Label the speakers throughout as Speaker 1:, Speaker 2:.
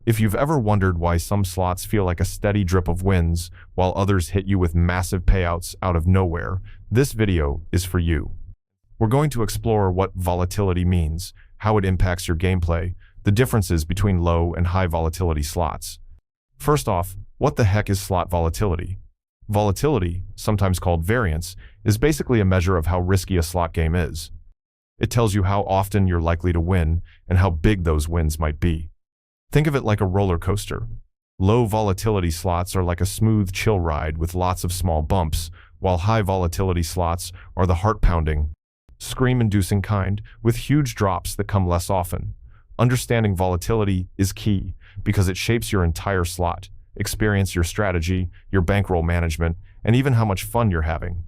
Speaker 1: If you've ever wondered why some slots feel like a steady drip of wins while others hit you with massive payouts out of nowhere, this video is for you. We're going to explore what volatility means, how it impacts your gameplay, the differences between low and high volatility slots. First off, what the heck is slot volatility? Volatility, sometimes called variance, is basically a measure of how risky a slot game is. It tells you how often you're likely to win and how big those wins might be. Think of it like a roller coaster. Low volatility slots are like a smooth, chill ride with lots of small bumps, while high volatility slots are the heart-pounding, scream-inducing kind with huge drops that come less often. Understanding volatility is key because it shapes your entire slot experience, your strategy, your bankroll management, and even how much fun you're having.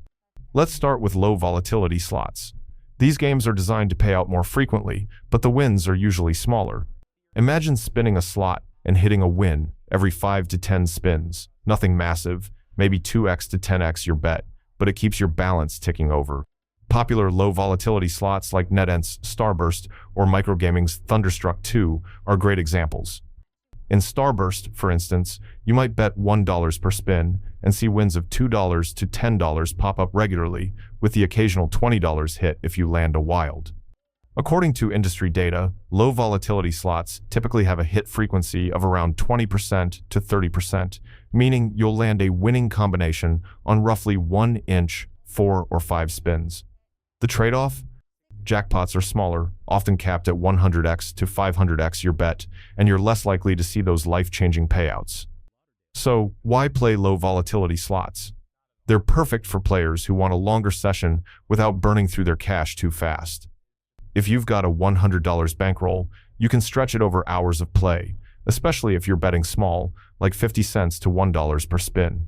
Speaker 1: Let's start with low volatility slots. These games are designed to pay out more frequently, but the wins are usually smaller. Imagine spinning a slot and hitting a win every 5 to 10 spins. Nothing massive, maybe 2x to 10x your bet, but it keeps your balance ticking over. Popular low volatility slots like NetEnt's Starburst or Microgaming's Thunderstruck 2 are great examples. In Starburst, for instance, you might bet $1 per spin and see wins of $2 to $10 pop up regularly, with the occasional $20 hit if you land a wild. According to industry data, low volatility slots typically have a hit frequency of around 20% to 30%, meaning you'll land a winning combination on roughly 1-inch 4 or 5 spins. The trade-off? Jackpots are smaller, often capped at 100x to 500x your bet, and you're less likely to see those life-changing payouts. So, why play low volatility slots? They're perfect for players who want a longer session without burning through their cash too fast. If you've got a $100 bankroll, you can stretch it over hours of play, especially if you're betting small, like 50 cents to $1 per spin.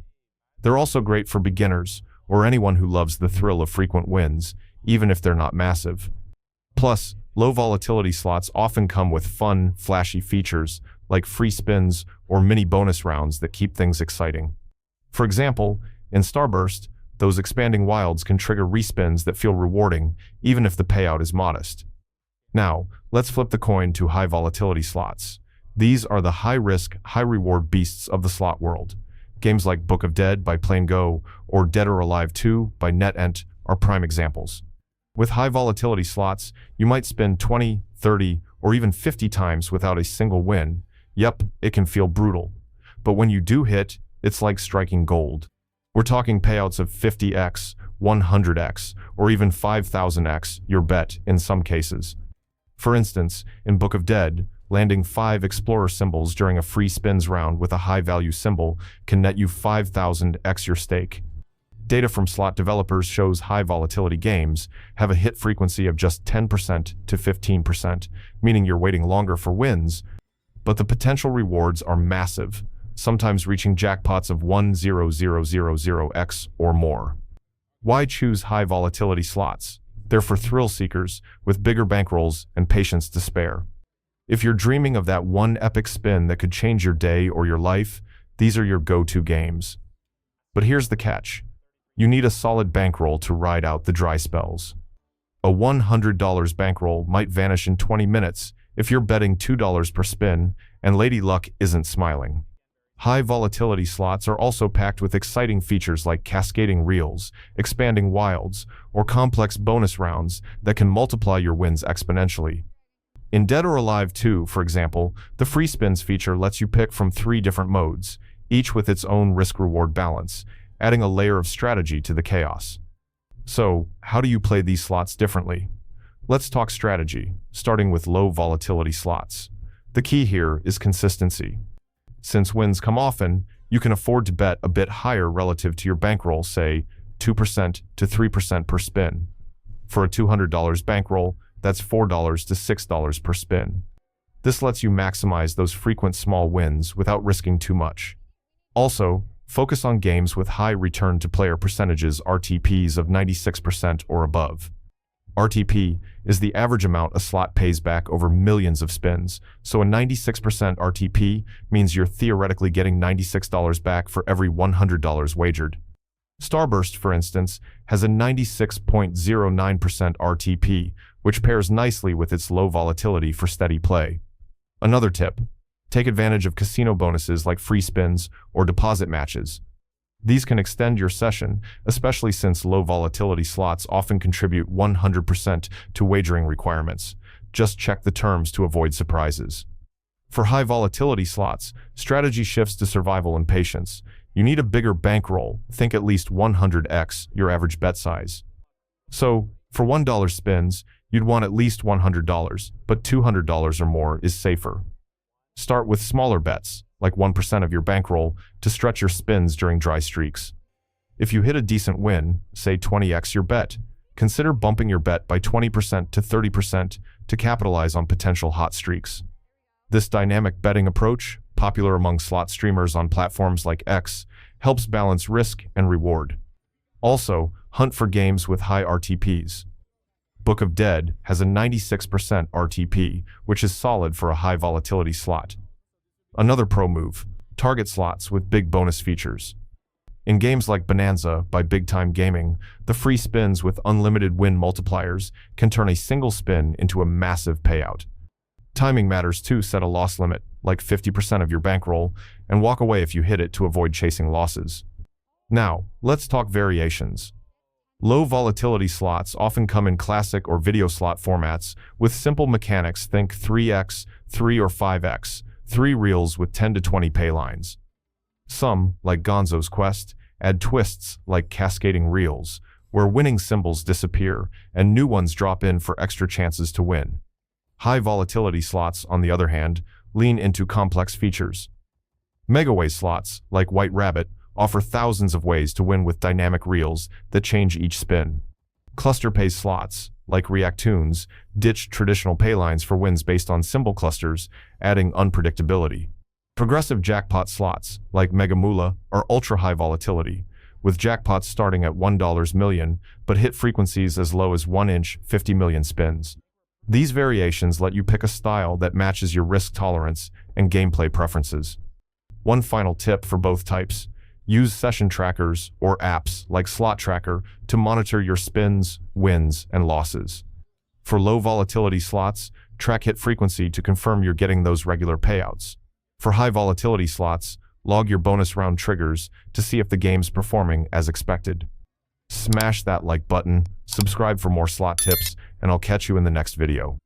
Speaker 1: They're also great for beginners, or anyone who loves the thrill of frequent wins, even if they're not massive. Plus, low volatility slots often come with fun, flashy features like free spins or mini bonus rounds that keep things exciting. For example, in Starburst, those expanding wilds can trigger respins that feel rewarding even if the payout is modest. Now, let's flip the coin to high volatility slots. These are the high-risk, high-reward beasts of the slot world. Games like Book of Dead by Plain Go or Dead or Alive 2 by NetEnt are prime examples. With high volatility slots, you might spin 20, 30, or even 50 times without a single win. Yep, it can feel brutal. But when you do hit, it's like striking gold. We're talking payouts of 50x, 100x, or even 5000x your bet in some cases. For instance, in Book of Dead, landing 5 Explorer symbols during a free spins round with a high-value symbol can net you 5000x your stake. Data from slot developers shows high volatility games have a hit frequency of just 10% to 15%, meaning you're waiting longer for wins, but the potential rewards are massive, sometimes reaching jackpots of 1,000x or more. Why choose high volatility slots? They're for thrill seekers with bigger bankrolls and patience to spare. If you're dreaming of that one epic spin that could change your day or your life, these are your go-to games. But here's the catch. You need a solid bankroll to ride out the dry spells. A $100 bankroll might vanish in 20 minutes if you're betting $2 per spin and Lady Luck isn't smiling. High volatility slots are also packed with exciting features like cascading reels, expanding wilds, or complex bonus rounds that can multiply your wins exponentially. In Dead or Alive 2, for example, the free spins feature lets you pick from 3 different modes, each with its own risk-reward balance, adding a layer of strategy to the chaos. So, how do you play these slots differently? Let's talk strategy, starting with low volatility slots. The key here is consistency. Since wins come often, you can afford to bet a bit higher relative to your bankroll, say 2% to 3% per spin. For a $200 bankroll, that's $4 to $6 per spin. This lets you maximize those frequent small wins without risking too much. Also, focus on games with high return-to-player percentages RTPs of 96% or above. RTP is the average amount a slot pays back over millions of spins, so a 96% RTP means you're theoretically getting $96 back for every $100 wagered. Starburst, for instance, has a 96.09% RTP, which pairs nicely with its low volatility for steady play. Another tip: Take advantage of casino bonuses like free spins or deposit matches. These can extend your session, especially since low volatility slots often contribute 100% to wagering requirements. Just check the terms to avoid surprises. For high volatility slots, strategy shifts to survival and patience. You need a bigger bankroll, think at least 100x your average bet size. So, for $1 spins, you'd want at least $100, but $200 or more is safer. Start with smaller bets, like 1% of your bankroll, to stretch your spins during dry streaks. If you hit a decent win, say 20x your bet, consider bumping your bet by 20% to 30% to capitalize on potential hot streaks. This dynamic betting approach, popular among slot streamers on platforms like X, helps balance risk and reward. Also, hunt for games with high RTPs. Book of Dead has a 96% RTP, which is solid for a high volatility slot. Another pro move, target slots with big bonus features. In games like Bonanza by Big Time Gaming, the free spins with unlimited win multipliers can turn a single spin into a massive payout. Timing matters too. Set a loss limit, like 50% of your bankroll, and walk away if you hit it to avoid chasing losses. Now, let's talk variations. Low volatility slots often come in classic or video slot formats with simple mechanics. Think 3x, 3 or 5x, 3 reels with 10 to 20 pay lines. Some, like Gonzo's Quest, add twists like cascading reels, where winning symbols disappear and new ones drop in for extra chances to win. High volatility slots, on the other hand, lean into complex features. Megaway slots, like White Rabbit, offer thousands of ways to win with dynamic reels that change each spin. Cluster pay slots, like React Tunes, ditch traditional paylines for wins based on symbol clusters, adding unpredictability. Progressive jackpot slots, like Mega Moolah, are ultra-high volatility, with jackpots starting at $1 million, but hit frequencies as low as 1 inch 50 million spins. These variations let you pick a style that matches your risk tolerance and gameplay preferences. One final tip for both types: use session trackers or apps like Slot Tracker to monitor your spins, wins, and losses. For low volatility slots, track hit frequency to confirm you're getting those regular payouts. For high volatility slots, log your bonus round triggers to see if the game's performing as expected. Smash that like button, subscribe for more slot tips, and I'll catch you in the next video.